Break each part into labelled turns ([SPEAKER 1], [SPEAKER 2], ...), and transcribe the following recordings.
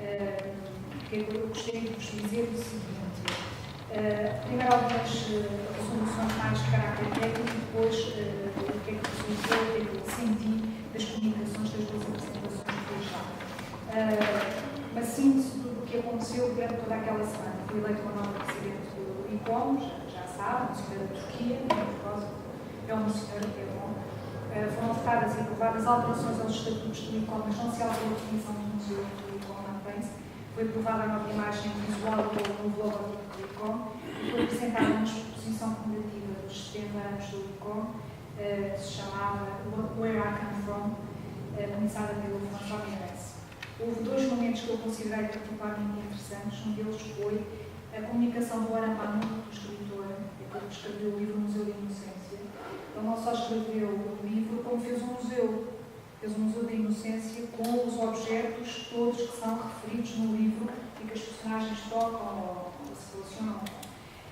[SPEAKER 1] Eu gostaria de vos dizer o seguinte. Primeiro, algumas resoluções mais de caráter técnico, depois o que é que resultou, o que é que eu senti das comunicações das duas apresentações que fiz lá. Uma síntese do que aconteceu durante toda aquela semana. Fui eleito uma nova presidente do ICOM, já sabe, uma senhora da Turquia, é uma senhora que é bom. Foram votadas e aprovadas alterações aos estatutos do ICOM, mas não se alterou a definição do museu do ICOM, mantém-se. Foi aprovada a nova imagem visual do novo logotipo do ICOM e foi apresentada uma exposição comemorativa dos 70 anos do ICOM, que se chamava Where I Come From, organizada pelo François Mérez. Houve dois momentos que eu considerei particularmente interessantes. Um deles foi a comunicação do Arambano, do escritor, que escreveu o livro Museu da Inocência. Ele não só escreveu o livro, como fez um museu. Fez um museu da inocência com os objetos todos que são referidos no livro e que as personagens tocam ou se relacionam com.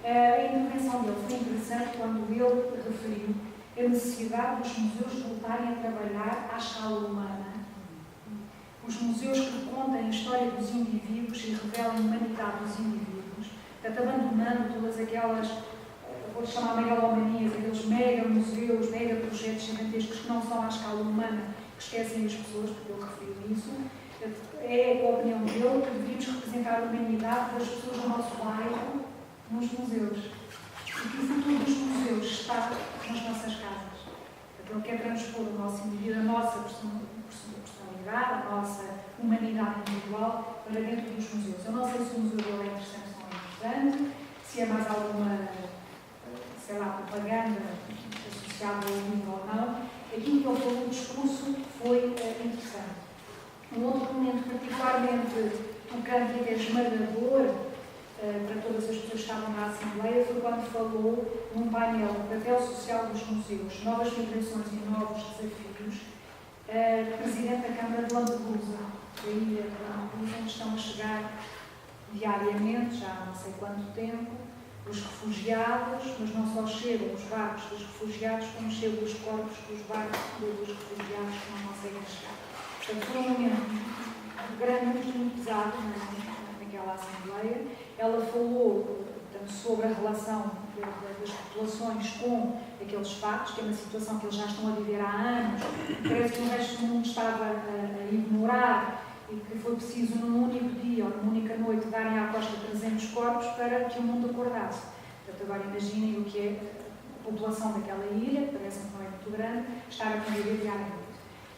[SPEAKER 1] A intervenção dele foi interessante quando ele referiu a necessidade dos museus voltarem a trabalhar à escala humana. Os museus que contem a história dos indivíduos e revelam a humanidade dos indivíduos, portanto, abandonando todas aquelas, vou chamar megalomanias, aqueles mega museus, mega projetos gigantescos que não são à escala humana, que esquecem as pessoas, porque ele referiu isso. É a opinião dele que deveríamos representar a humanidade das pessoas do nosso bairro nos museus. E que o futuro dos museus está nas nossas casas. Ele quer transpor o nosso indivíduo, a nossa personalidade, a nossa humanidade individual para dentro dos museus. Eu não sei se o museu dele é interessante ou não é interessante, se é mais alguma, sei lá, propaganda associada ao livro ou não. Aquilo que ele falou no discurso foi interessante. Um outro momento particularmente tocante e até esmagador para todas as pessoas que estavam na Assembleia foi quando falou num painel do papel social dos museus, novas migrações e novos desafios, o Presidente da Câmara de Lampedusa, da ilha de Lampedusa, onde estão a chegar diariamente, já há não sei quanto tempo, os refugiados, mas não só chegam os barcos dos refugiados, como chegam os corpos dos barcos dos refugiados que não conseguem chegar. Portanto, foi um momento grande, muito pesado naquela Assembleia. Ela falou, portanto, sobre a relação das populações com aqueles factos, que é uma situação que eles já estão a viver há anos, parece que o resto do mundo estava a ignorar, e que foi preciso num único dia ou numa única noite darem à costa 300 corpos para que o mundo acordasse. Portanto, agora imaginem o que é a população daquela ilha, que parece que não é muito grande, estar a conviver diariamente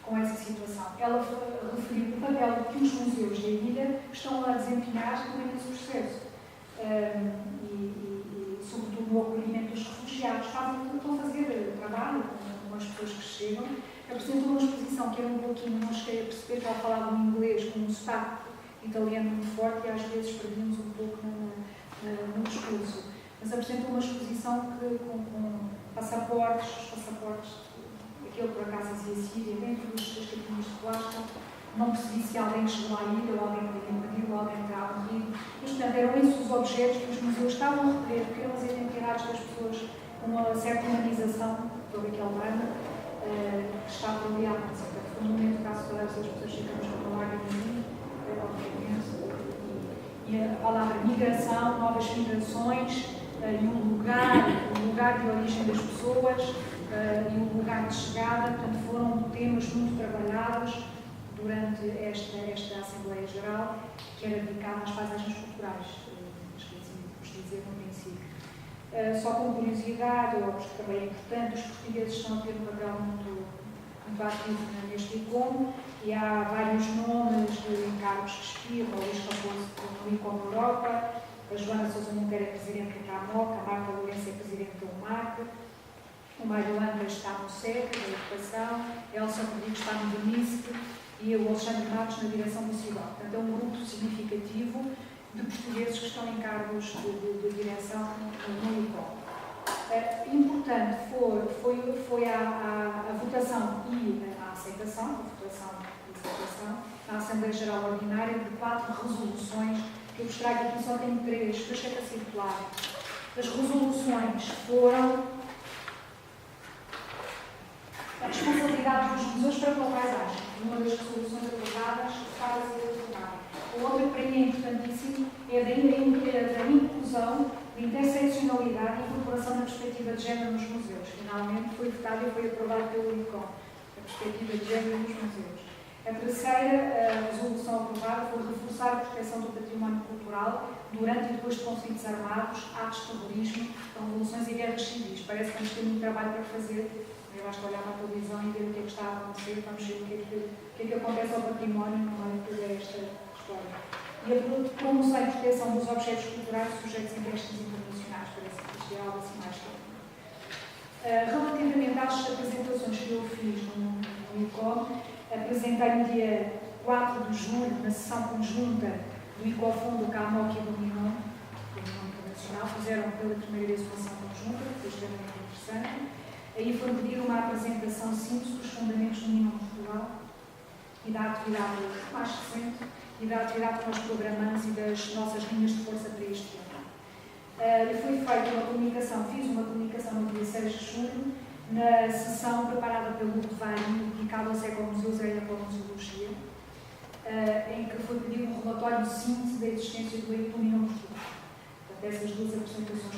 [SPEAKER 1] com essa situação. Ela referiu o papel que os museus da ilha estão a desempenhar durante esse processo. Sobretudo no acolhimento dos refugiados. Estão a fazer trabalho com as pessoas que chegam. Apresentou uma exposição que era um pouquinho, não cheguei a perceber que ela falava um inglês com um sotaque italiano muito forte e às vezes perdíamos um pouco no discurso. Mas apresentou uma exposição com passaportes, aquele por acaso dizia Síria, dentro dos capinhos de plástico. Não percebi se alguém chegou à ilha, ou alguém que invadiu, ou alguém que estava morrido. Mas, portanto, eram esses os objetos que os museus estavam a recolher, porque eram as identidades das pessoas com uma certa humanização, todo aquele drama, que estava ali a acontecer. Portanto, foi um momento que quase todas as pessoas ficamos com uma lágrima obviamente, e a palavra migração, novas migrações, e o lugar de origem das pessoas, e o lugar de chegada, portanto, foram temas muito trabalhados durante esta Assembleia Geral, que era dedicada às paisagens culturais, esqueci de dizer no princípio. Só com curiosidade, ou porque também é importante, os portugueses estão a ter um papel muito ativo neste ICOM, e há vários nomes de encargos que espirram, o Luís Raposo no ICOM Europa, a Joana Sousa Monteiro é presidente do CAMOC, a Marta Lourenço é presidente do MAC, o Mário Angra está no SEC, da Educação, a Elsa Rodrigues está no DENISC e o Alexandre Matos na direção do CIDOC. Portanto, é um grupo significativo de portugueses que estão em cargos de direção no ICOM. Importante foi a votação e a aceitação, na Assembleia Geral Ordinária de 4 resoluções, que eu vos trago aqui, só tenho 3, deixei para circular. As resoluções foram a responsabilidade dos museus para com a paisagem. Uma das resoluções aprovadas fala-se da paisagem. O outro que para mim é importantíssimo é da inclusão, da interseccionalidade e incorporação da perspectiva de género nos museus. Finalmente foi votado e foi aprovado pelo ICOM, a perspectiva de género nos museus. A terceira resolução aprovada foi reforçar a proteção do património cultural durante e depois de conflitos armados, atos de terrorismo, revoluções e guerras civis. Parece que vamos ter muito trabalho para fazer. Basta olhar para a televisão e ver o que é que está a acontecer, vamos ver o que é que acontece ao património no meio de toda esta história. E a promoção e proteção dos objetos culturais sujeitos a empréstimos internacionais, parece que isto é algo assim mais técnico. Relativamente às apresentações que eu fiz no ICOM, apresentei no dia 4 de julho, na sessão conjunta do ICOFUN, do CAMOC e do MINOM Internacional, fizeram pela primeira vez uma sessão conjunta, que foi extremamente interessante. Aí foi pedir uma apresentação simples dos fundamentos do MINOM Portugal e da atividade mais recente e da atividade que nós programamos e das nossas linhas de força para este ano. E foi feita uma comunicação, fiz uma comunicação no dia 6 de julho, na sessão preparada pelo Hugo Varinho, dedicada aos ecomuseus e à ecomuseologia, em que foi pedido um relatório de síntese da existência do MINOM Portugal. Portanto, essas duas apresentações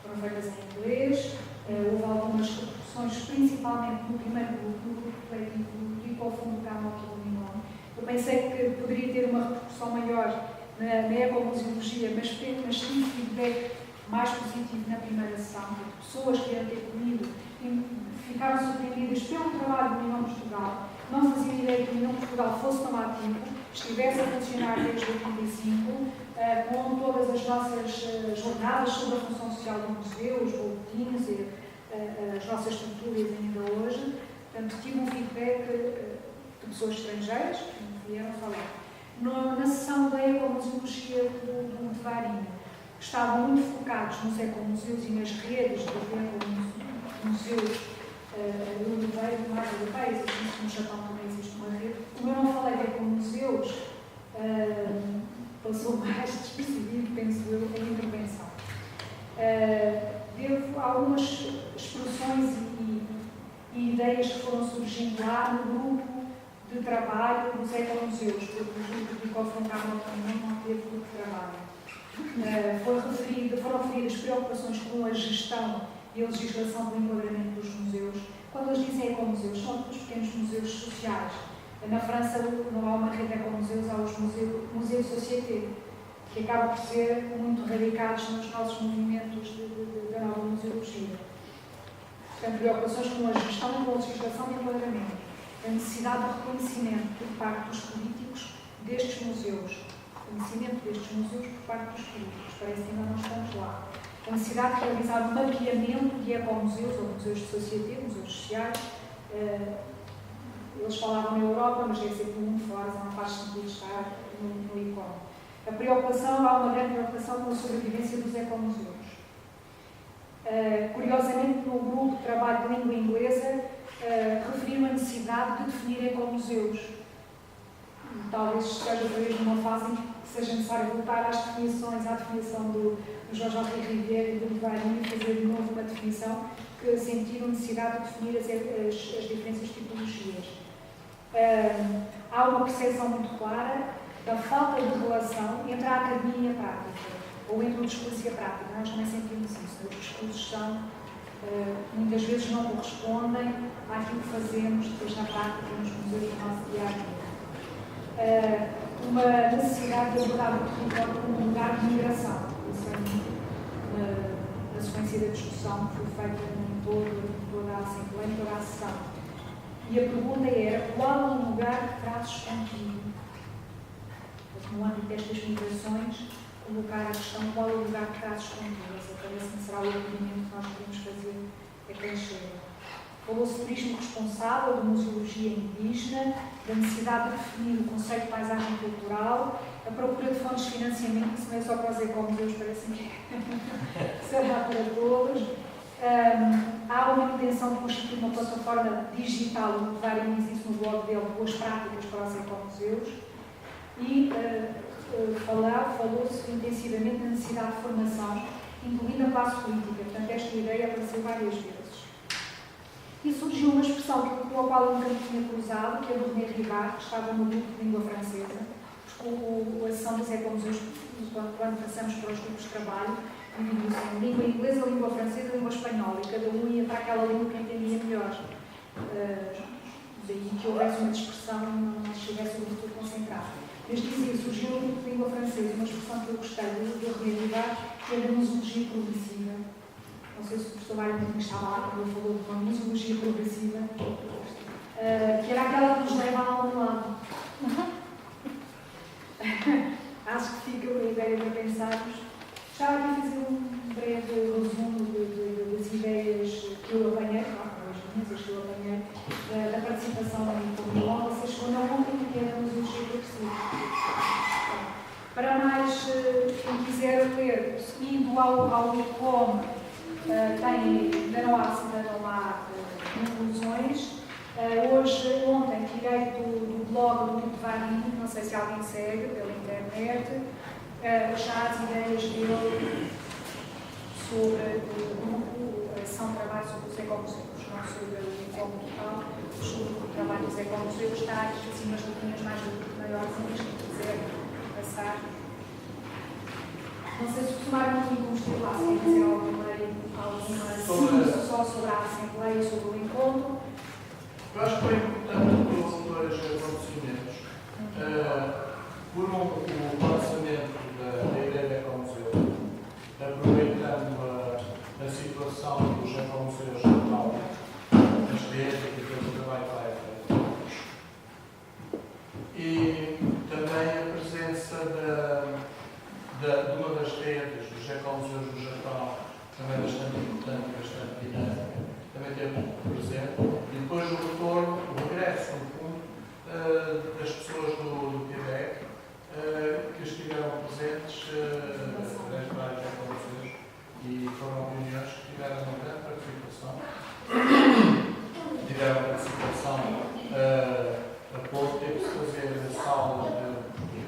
[SPEAKER 1] foram feitas em inglês. Houve algumas repercussões, principalmente no primeiro grupo, no grupo coletivo do ICOFUN, do CAMOC e do MINOM. Eu pensei que poderia ter uma repercussão maior na ecomuseologia, mas tive feedback mais positivo na primeira sessão, de pessoas que iam ter comigo e ficaram surpreendidas pelo trabalho do MINOM Portugal. Não faziam ideia que o MINOM Portugal fosse tão ativo, estivesse a funcionar desde 85, com todas as nossas jornadas sobre a função social do museu, os boletins e as nossas estruturas ainda hoje. Portanto, tive um feedback de pessoas estrangeiras que me vieram falar. Na sessão da ecomuseologia do Varinho, estavam muito focados nos ecomuseus e nas redes de ecomuseus europeios e mais europeios, existe no Japão também existe uma rede. Como eu não falei de ecomuseus, passou mais despercebido, penso eu, a intervenção. Devo algumas expressões e ideias que foram surgindo lá no grupo de trabalho dos ecomuseus, porque o grupo de ICOFUN também não teve grupo de trabalho. Foram referidas preocupações com a gestão e a legislação do enquadramento dos museus. Quando eles dizem ecomuseus, são os pequenos museus sociais. Na França não há uma rede de ecomuseus, há os museus société, que acabam por ser muito radicados nos nossos movimentos da nova museologia. Portanto, preocupações com a gestão e com a legislação de enquadramento. A necessidade de reconhecimento por parte dos políticos destes museus. Reconhecimento destes museus por parte dos políticos. Parece que ainda não estamos lá. A necessidade de realizar um mapeamento de ecomuseus ou museus de sociedade, museus sociais. Eles falavam na Europa, mas deve ser pelo mundo fora, não faz sentido estar no ICOM. Há uma grande preocupação com a sobrevivência dos ecomuseus. Curiosamente, no grupo de trabalho de língua inglesa, referiram a necessidade de definir ecomuseus. Talvez esteja talvez numa fase em que seja necessário voltar às definições, à definição do Jean-Henri Rivière e do Varinho, e fazer de novo uma definição que sentiram necessidade de definir as diferentes tipologias. Há uma percepção muito clara da falta de relação entre a academia e a prática, ou entre o discurso e a prática. Nós também sentimos isso. Os discursos muitas vezes não correspondem àquilo que fazemos depois na prática nos museus do nosso dia-a-dia. Uma necessidade de abordar o território como um lugar de migração. Isso é na sequência da discussão que foi feita em toda a Assembleia, em toda a sessão. E a pergunta era: qual é o lugar que traz escondido? No âmbito destas migrações, colocar a questão: qual é o lugar que traz escondido? Essa parece-me será o acolhimento que nós podemos fazer a quem chega. Falou-se de turismo responsável, de museologia indígena, da necessidade de definir o conceito de paisagem cultural, a procura de fontes de financiamento, que se não é só para os ecomuseus, parece que será para todos. Há uma intenção de constituir uma plataforma digital, o Varinho diz isso no blog dele, boas práticas para os ecomuseus, e falou-se intensivamente na necessidade de formação, incluindo a classe política. Portanto, esta ideia apareceu várias vezes. E surgiu uma expressão com a qual eu nunca me tinha cruzado, que é do René Ribard, que estava no grupo de língua francesa, a sessão dos ecomuseus, quando passamos para os grupos de trabalho, dividiu-se em língua inglesa, língua francesa e língua espanhola, e cada um ia para aquela língua que entendia melhor. Daí que houvesse uma dispersão e não estivesse o grupo concentrado. Neste dia surgiu um grupo de língua francesa, uma expressão que eu gostei de realidade, que é da nosologia progressiva. Não sei se o professor Mário Martins estava lá quando ele falou de uma nosologia progressiva, que era aquela que nos leva a algum lado. Acho que fica a ideia para pensarmos. Estava aqui a fazer um breve resumo das ideias que eu apanhei, as que eu apanhei, da participação em Comunhão. Vocês foram ao ponto que é da nosologia progressiva. Para mais, quem quiser ler, indo ao ICOM, ainda não há conclusões. Ontem, tirei do blog do Tito Varinho, não sei se alguém segue pela internet, já as ideias dele sobre a ação de trabalho sobre os ecomuseus, não sobre o ICOM total, sobre o trabalho dos ecomuseus. Está assim umas linhas mais maiores, quem quiser passar. Não sei se o Mário não tinha como esteve lá, se dizer alguma só sobre a Assembleia, sobre o encontro.
[SPEAKER 2] Eu acho que foi importante dois acontecimentos. Por o lançamento da ideia do ecomuseu, aproveitando a situação dos ecomuseus atual, as redes e todo o trabalho que vai feito. E também a presença de uma das redes dos ecomuseus do Japão, também bastante importante e bastante dinâmica, também teve presente. E depois o regresso, no fundo, das pessoas do Quebec que estiveram presentes nas várias ecomuseus e foram reuniões que tiveram uma grande participação. Tiveram participação a pouco teve-se fazer salas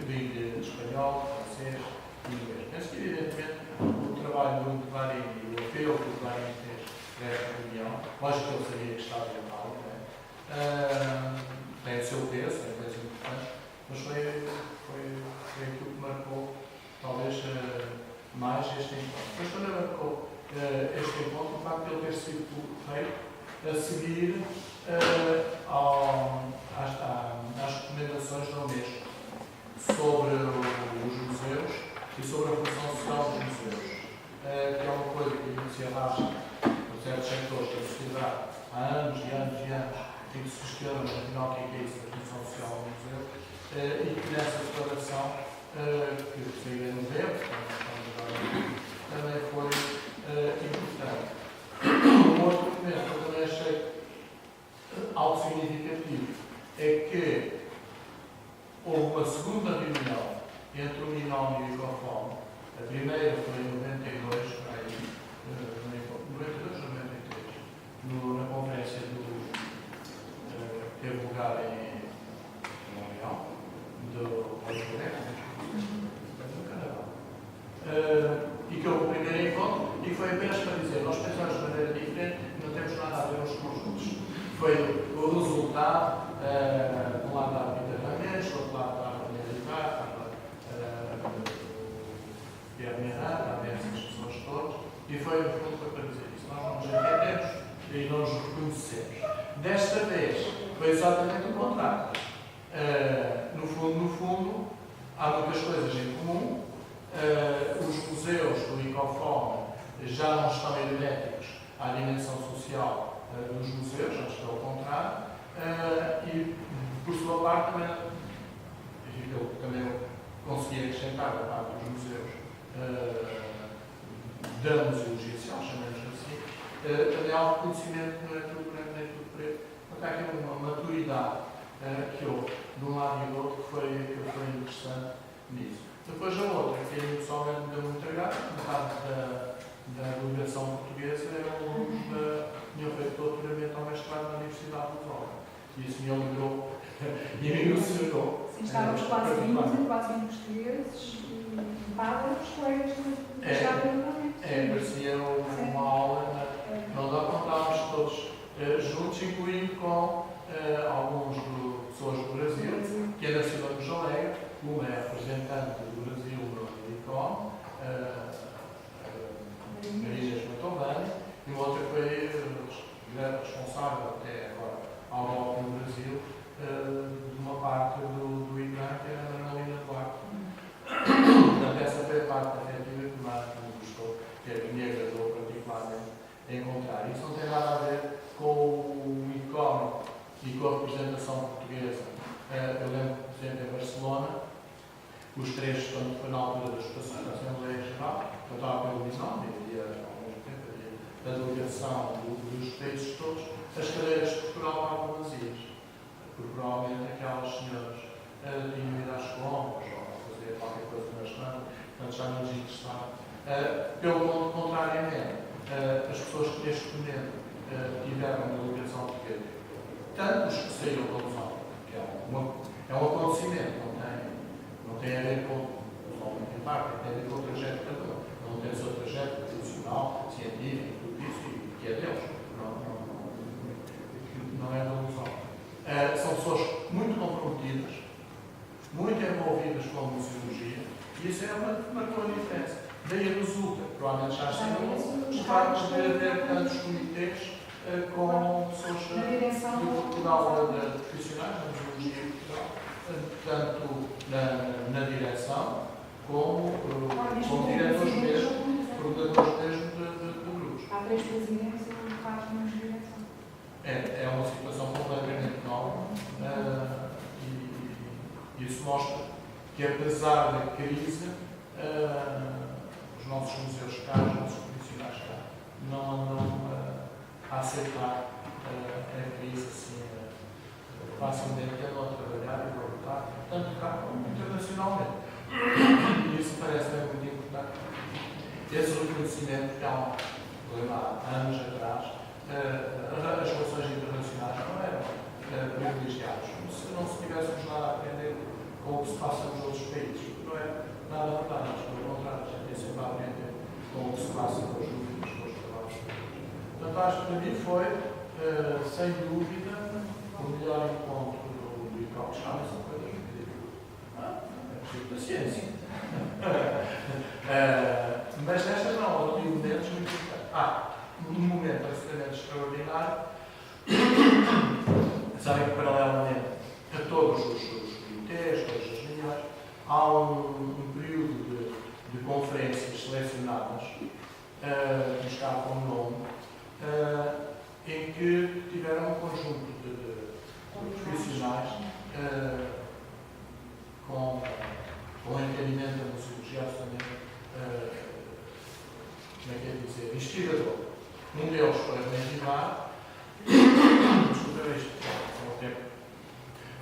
[SPEAKER 2] de espanhol, francês e inglês. Penso que, evidentemente, o trabalho do Varinho e o apelo que o Varinho fez nesta reunião, lógico que ele sabia que estava em mal, tem o seu peso, é um peso importante, mas foi aquilo que marcou, talvez, mais este encontro. Mas também marcou este encontro o facto de ele ter sido feito a seguir às recomendações da Unesco sobre os museus e sobre a função social dos museus, que é uma coisa que se arrasta por certos setores da sociedade há anos e anos e anos e que se questiona, afinal, o que é isso, a função social do museu, e que nessa declaração, que saiu em novembro, também foi importante. Um outro documento que eu também achei algo significativo é que houve uma segunda reunião entre o MINOM e o ICOFOM. A primeira foi em 92, 92 ou 93, na conferência que teve lugar em Montreal, do Canadá. E que houve o primeiro encontro e foi apenas para dizer, nós pensamos de maneira diferente e não temos nada a ver uns com os outros. Foi o resultado, de um lado da Peter Ramesh, do outro lado da Maria Rivar, Pierre Miranda, essas pessoas todas, e foi para dizer isso. Nós não nos entendemos e não nos reconhecemos. Desta vez, foi exatamente o contrário. No fundo, há muitas coisas em comum. Os museus do ICOFOM já não estão herméticos à dimensão social dos museus, antes pelo contrário, e por sua parte também consegui acrescentar da parte dos museus da museologia social, chamamos assim, também há um reconhecimento que não é tudo branco nem tudo preto, porque há aqui uma maturidade que houve de um lado e do outro que foi interessante nisso. Depois a outra, que a pessoalmente me deu muito trabalho, metade da delegação portuguesa eram alunos tinham feito doutoramento ao mestrado na Universidade de Lisboa. E isso me alegrou e me emocionou.
[SPEAKER 1] Sim, estávamos quase 20 portugueses e padres, colegas do Estado do
[SPEAKER 2] parecia uma aula onde nós contávamos todos juntos, incluindo com alguns pessoas do Brasil, que é da Silva do Jolega, uma é e uma outra foi responsável até agora ao golpe no Brasil, de uma parte do ICAN, que era a Marmalina Duarte. Portanto, essa foi a parte afetiva que mais me gostou, que me agradou particularmente encontrar. Isso não tem nada a ver com o ICOM e com a representação portuguesa. Eu lembro, por exemplo, em Barcelona, os três, quando foi na altura das votações da Assembleia Geral, eu estava pelo Bisão, e ao mesmo tempo havia a delegação dos países todos, as cadeiras de Portugal estavam vazias, porque provavelmente aquelas senhoras tinham ido às compras ou fazer qualquer coisa na restaurante, portanto já não lhes interessava. Pelo contrário, as pessoas que neste momento tiveram a delegação portuguesa, tanto os que saíram da Lusão, que é um acontecimento, não tem a ver com somente em parte, tem a ver com o trajeto de cada um. Não tem o seu trajeto profissional, científico, tudo isso, que é deles. Não é da Lusão. São pessoas muito comprometidas, muito envolvidas com a museologia, e isso é uma grande diferença. Daí resulta, provavelmente já estão os factos de haver tantos comitês com pessoas de Portugal, de profissionais da museologia de Portugal, tanto na direção como diretores mesmo, coordenadores mesmo de grupos.
[SPEAKER 1] Há 3 presidentes e 4 na direção.
[SPEAKER 2] É uma situação completamente nova e isso mostra que, apesar da crise, os nossos museus cá, os nossos profissionais cá, não andam a aceitar a crise assim facilmente, andam a trabalhar e a lutar, tanto cá como internacionalmente. E isso parece-me muito importante. Esse reconhecimento que há anos atrás, as relações internacionais não eram privilegiadas, como se não se tivéssemos nada a aprender com o que se passa nos outros países. Não é nada verdade, mas pelo contrário, a gente tem sempre a aprender com o que se passa com os números, com os trabalhos. Portanto, acho que para mim foi, sem dúvida, o melhor encontro do ICOM. Chama-se uma coisa que da ciência. Mas nesta não, houve momentos muito importantes. Um momento absolutamente extraordinário. Sabem que, paralelamente a todos os comitês, todas as reuniões, há um período de conferências selecionadas, que está com nome, em que tiveram um conjunto de profissionais com entendimento da museologia absolutamente, como é que é dizer, investigador. Um deles foi René Rivar, desculpa isto, há um tempo,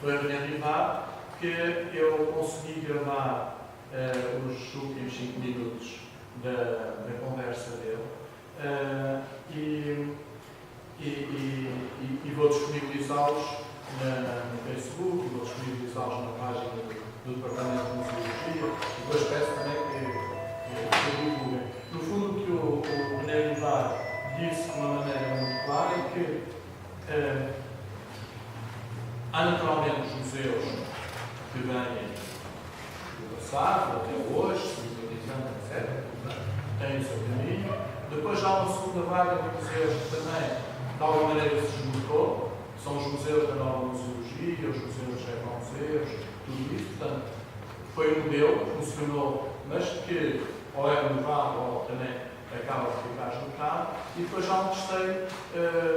[SPEAKER 2] foi René Rivar, que eu consegui gravar os últimos 5 minutos da conversa dele e vou disponibilizá-los no Facebook, vou disponibilizá-los na página do Departamento de Museologia e depois peço também que divulguem. No fundo, o que o René Rivar disse de uma maneira muito clara é que há naturalmente os museus que vêm do passado até hoje, simbolizando, etc., têm o seu caminho. Depois há uma segunda vaga de museus que também, de alguma maneira, se esgotou. São os museus da nova museologia, os museus dos ecomuseus, tudo isso. Portanto, foi um modelo que funcionou, mas que ou é renovado ou também acaba de ficar esgotado. E depois há um terceiro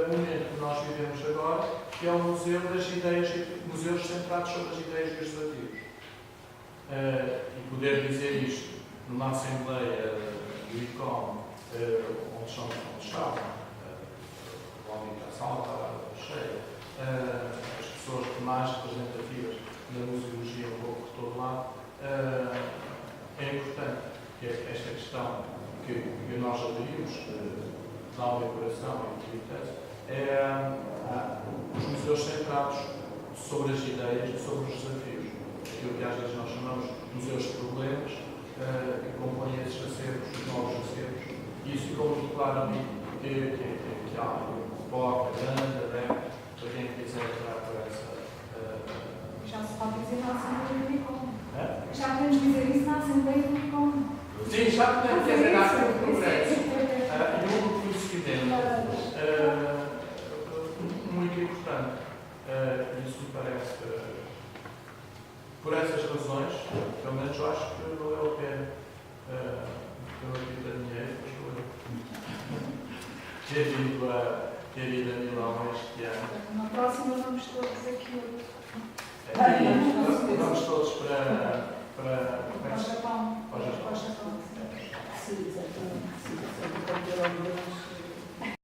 [SPEAKER 2] momento que nós vivemos agora, que é o Museu das Ideias, museus centrados sobre as ideias e os desafios. E poder dizer isto numa Assembleia do ICOM, onde está a sala está cheia, as pessoas mais representativas da museologia um pouco de todo lado, é importante que esta questão que nós aderimos da aula de decoração e de militância é os museus centrados sobre as ideias e sobre os desafios. Aquilo que às vezes nós chamamos de museus de problemas, que compõem esses acervos, os novos acervos. E isso ficou muito claro a mim que há porta grande, aberta, para quem quiser entrar por essa.
[SPEAKER 1] Já se pode dizer na Assembleia do ICOM. Já podemos dizer isso na Assembleia do ICOM.
[SPEAKER 2] Sim, já podemos dizer na Assembleia do Congresso. E um reconhecimento e portanto, isso me parece, por essas razões, pelo menos eu acho que valeu a pena, pelo aqui da dinheiro, ter ido a Milão este ano.
[SPEAKER 1] Na próxima vamos todos aqui.
[SPEAKER 2] E